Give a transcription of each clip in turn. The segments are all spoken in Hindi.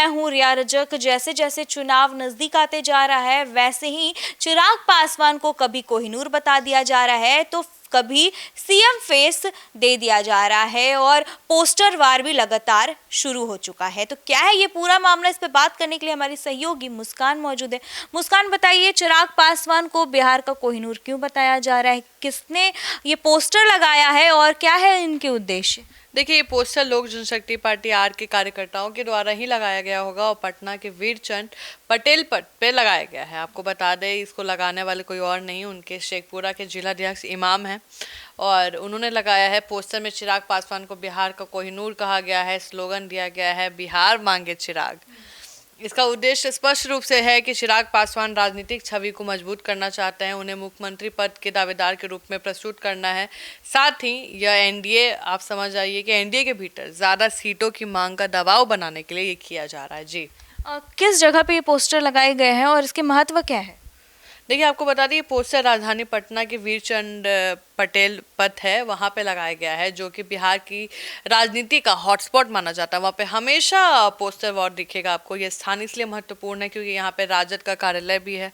मैं हूं रिया रजक। जैसे जैसे चुनाव नजदीक आते जा रहा है वैसे ही चिराग पासवान को कभी कोहिनूर बता दिया जा रहा है तो कभी सीएम फेस दे दिया जा रहा है और पोस्टर वार भी लगातार शुरू हो चुका है। तो क्या है ये पूरा मामला, इस पे बात करने के लिए हमारी सहयोगी मुस्कान मौजूद है। मुस्कान, बताइए, चिराग पासवान को बिहार का कोहिनूर क्यों बताया जा रहा है, किसने ये पोस्टर लगाया है और क्या है इनके उद्देश्य? देखिए, ये पोस्टर लोक जनशक्ति पार्टी आर के कार्यकर्ताओं के द्वारा ही लगाया गया होगा और पटना के वीरचंद पटेल पद पे लगाया गया है। आपको बता दें, इसको लगाने वाले कोई और नहीं, उनके शेखपुरा के जिलाध्यक्ष इमाम हैं और उन्होंने लगाया है। पोस्टर में चिराग पासवान को बिहार का कोहिनूर कहा गया है। स्लोगन दिया गया है, बिहार मांगे चिराग। इसका उद्देश्य स्पष्ट रूप से है कि चिराग पासवान राजनीतिक छवि को मजबूत करना चाहते हैं, उन्हें मुख्यमंत्री पद के दावेदार के रूप में प्रस्तुत करना है। साथ ही यह एनडीए, आप समझ आइए कि एनडीए के भीतर ज़्यादा सीटों की मांग का दबाव बनाने के लिए ये किया जा रहा है। जी, किस जगह पे ये पोस्टर लगाए गए हैं और इसके महत्व क्या है? देखिए, आपको बता दें, पोस्टर राजधानी पटना के वीरचंद पटेल पथ है, वहाँ पे लगाया गया है, जो कि बिहार की राजनीति का हॉटस्पॉट माना जाता है। वहाँ पे हमेशा पोस्टर वॉर दिखेगा आपको। ये स्थान इसलिए महत्वपूर्ण है क्योंकि यहाँ पे राजद का कार्यालय भी है,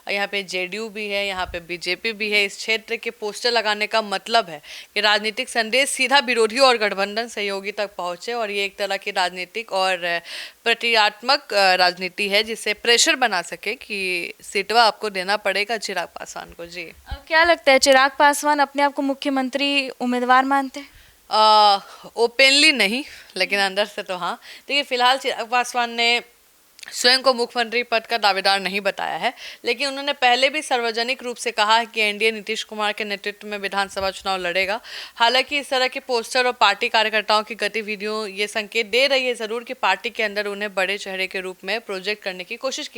यहाँ पे जेडीयू भी है, यहाँ पे बीजेपी भी है। इस क्षेत्र के पोस्टर लगाने का मतलब है कि राजनीतिक संदेश सीधा विरोधी और गठबंधन सहयोगी तक पहुँचे और ये एक तरह की राजनीतिक और प्रतीकात्मक राजनीति है जिससे प्रेशर बना सके कि सीटवा आपको देना पड़ेगा चिराग पासवान को। जी, क्या लगता है, चिराग पासवान अपने आप को मुख्यमंत्री उम्मीदवार मानते हैं? ओपनली नहीं, लेकिन अंदर से तो हाँ। देखिए, फिलहाल चिराग पासवान ने स्वयं को मुख्यमंत्री पद का दावेदार नहीं बताया है, लेकिन उन्होंने पहले भी सार्वजनिक रूप से कहा है कि एनडीए नीतीश कुमार के नेतृत्व में विधानसभा चुनाव लड़ेगा। हालांकि इस तरह के पोस्टर और पार्टी कार्यकर्ताओं की गतिविधियों ये संकेत दे रही है जरूर कि पार्टी के अंदर उन्हें बड़े चेहरे के रूप में प्रोजेक्ट करने की कोशिश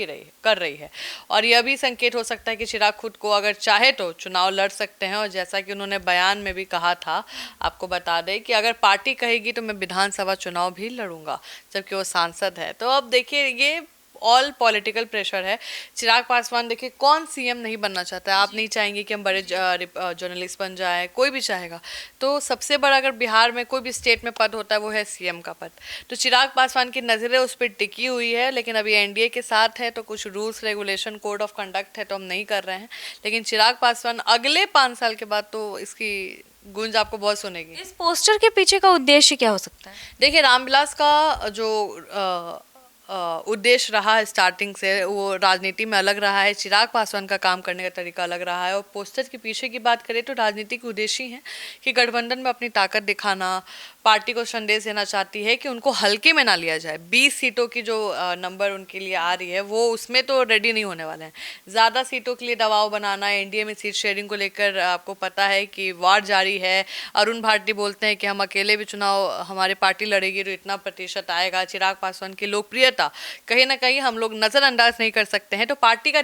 कर रही है और यह भी संकेत हो सकता है कि चिराग खुद को अगर चाहे तो चुनाव लड़ सकते हैं। और जैसा कि उन्होंने बयान में भी कहा था, आपको बता दें कि अगर पार्टी कहेगी तो मैं विधानसभा चुनाव भी लड़ूंगा, जबकि वो सांसद है। तो अब देखिए, ये ऑल पॉलिटिकल प्रेशर है। चिराग पासवान, देखिए, कौन सीएम नहीं बनना चाहता है? आप नहीं चाहेंगे कि हम बड़े जर्नलिस्ट बन जाए, कोई भी चाहेगा। तो सबसे बड़ा अगर बिहार में कोई भी स्टेट में पद होता है वो है सीएम का पद। तो चिराग पासवान की नज़रें उस पर टिकी हुई है, लेकिन अभी एनडीए के साथ है तो कुछ rules regulation code of conduct है तो हम नहीं कर रहे हैं। लेकिन चिराग पासवान अगले 5 साल के बाद तो इसकी गूंज आपको बहुत सुनेगी। इस पोस्टर के पीछे का उद्देश्य क्या हो सकता है? देखिए, रामविलास का जो उद्देश्य रहा है स्टार्टिंग से, वो राजनीति में अलग रहा है। चिराग पासवान का काम करने का तरीका अलग रहा है। और पोस्टर के पीछे की बात करें तो राजनीतिक उद्देश्य ही है कि गठबंधन में अपनी ताकत दिखाना, पार्टी को संदेश देना चाहती है कि उनको हल्के में ना लिया जाए। 20 सीटों की जो नंबर उनके लिए आ रही है वो उसमें तो रेडी नहीं होने वाले हैं। ज़्यादा सीटों के लिए दबाव बनाना, एनडीए में सीट शेयरिंग को लेकर आपको पता है कि वार जारी है। अरुण भारती बोलते हैं कि हम अकेले भी चुनाव, हमारी पार्टी लड़ेगी तो इतना प्रतिशत आएगा। चिराग पासवान की लोकप्रियता कहीं ना कहीं हम लोग नज़रअंदाज नहीं कर सकते हैं। तो पार्टी ये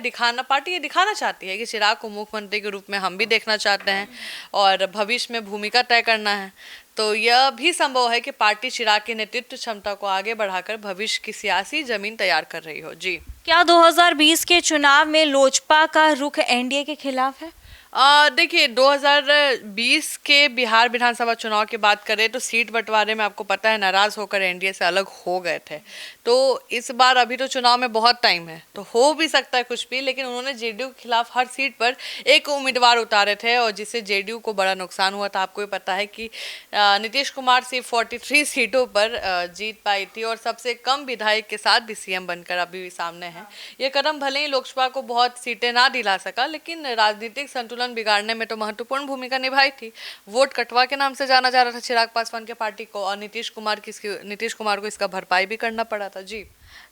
दिखाना चाहती है कि चिराग को मुख्यमंत्री के रूप में हम भी देखना चाहते हैं और भविष्य में भूमिका तय करना है। तो यह भी संभव है कि पार्टी चिराग की नेतृत्व क्षमता को आगे बढ़ाकर भविष्य की सियासी जमीन तैयार कर रही हो। जी, क्या 2020 के चुनाव में लोजपा का रुख एनडीए के खिलाफ है? देखिए, 2020 के बिहार विधानसभा चुनाव की बात करें तो सीट बंटवारे में आपको पता है नाराज होकर एनडीए से अलग हो गए थे। तो इस बार अभी तो चुनाव में बहुत टाइम है, तो हो भी सकता है कुछ भी, लेकिन उन्होंने जेडीयू के खिलाफ हर सीट पर एक उम्मीदवार उतारे थे और जिससे जेडीयू को बड़ा नुकसान हुआ था। आपको भी पता है कि नीतीश कुमार सिर्फ 43 सीटों पर जीत पाई थी और सबसे कम विधायक के साथ भी सीएम बनकर अभी भी सामने है। ये कदम भले ही लोजपा को बहुत सीटें ना दिला सका, लेकिन राजनीतिक संतुलन बिगाड़ने में तो महत्वपूर्ण भूमिका निभाई थी। वोट कटवा के नाम से जाना जा रहा था चिराग पासवान के पार्टी को और नीतीश कुमार को इसका भरपाई भी करना पड़ा था। जी,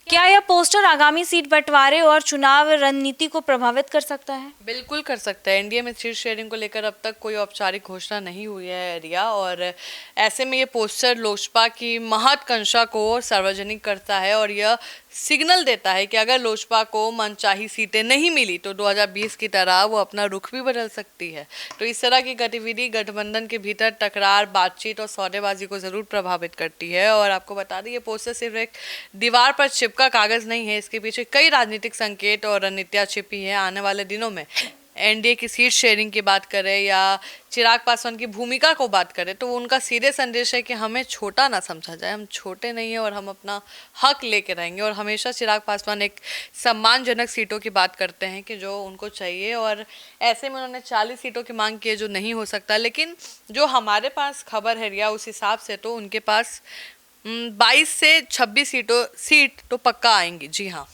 क्या यह पोस्टर आगामी सीट बंटवारे और चुनाव रणनीति को प्रभावित कर सकता है? बिल्कुल कर सकता है। एनडीए में सीट शेयरिंग को लेकर अब तक कोई औपचारिक घोषणा नहीं हुई है रिया, और ऐसे में ये पोस्टर लोजपा की महत्वाकांक्षा को सार्वजनिक करता है और यह सिग्नल देता है कि अगर लोजपा को मनचाही सीटें नहीं मिली तो 2020 की तरह वो अपना रुख भी बदल सकती है। तो इस तरह की गतिविधि गठबंधन के भीतर तकरार, बातचीत और सौदेबाजी को जरूर प्रभावित करती है। और आपको बता दें, ये पोस्टर सिर्फ एक दीवार पर चिपका कागज नहीं है, इसके पीछे कई राजनीतिक संकेत और रणनीतियां छिपी हैं। आने वाले दिनों में एनडीए की सीट शेयरिंग की बात करें या चिराग पासवान की भूमिका को बात करें, तो उनका सीधे संदेश है कि हमें छोटा ना समझा जाए, हम छोटे नहीं हैं और हम अपना हक लेके रहेंगे। और हमेशा चिराग पासवान एक सम्मानजनक सीटों की बात करते हैं कि जो उनको चाहिए, और ऐसे में उन्होंने 40 सीटों की मांग की है जो नहीं हो सकता। लेकिन जो हमारे पास खबर है रिया, उस हिसाब से तो उनके पास 22 से 26 सीट तो पक्का आएंगी। जी हाँ।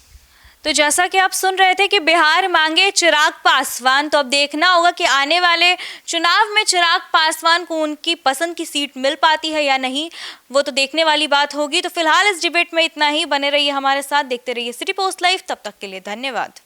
तो जैसा कि आप सुन रहे थे कि बिहार मांगे चिराग पासवान, तो अब देखना होगा कि आने वाले चुनाव में चिराग पासवान को उनकी पसंद की सीट मिल पाती है या नहीं, वो तो देखने वाली बात होगी। तो फिलहाल इस डिबेट में इतना ही। बने रहिए हमारे साथ, देखते रहिए सिटी पोस्ट लाइव। तब तक के लिए धन्यवाद।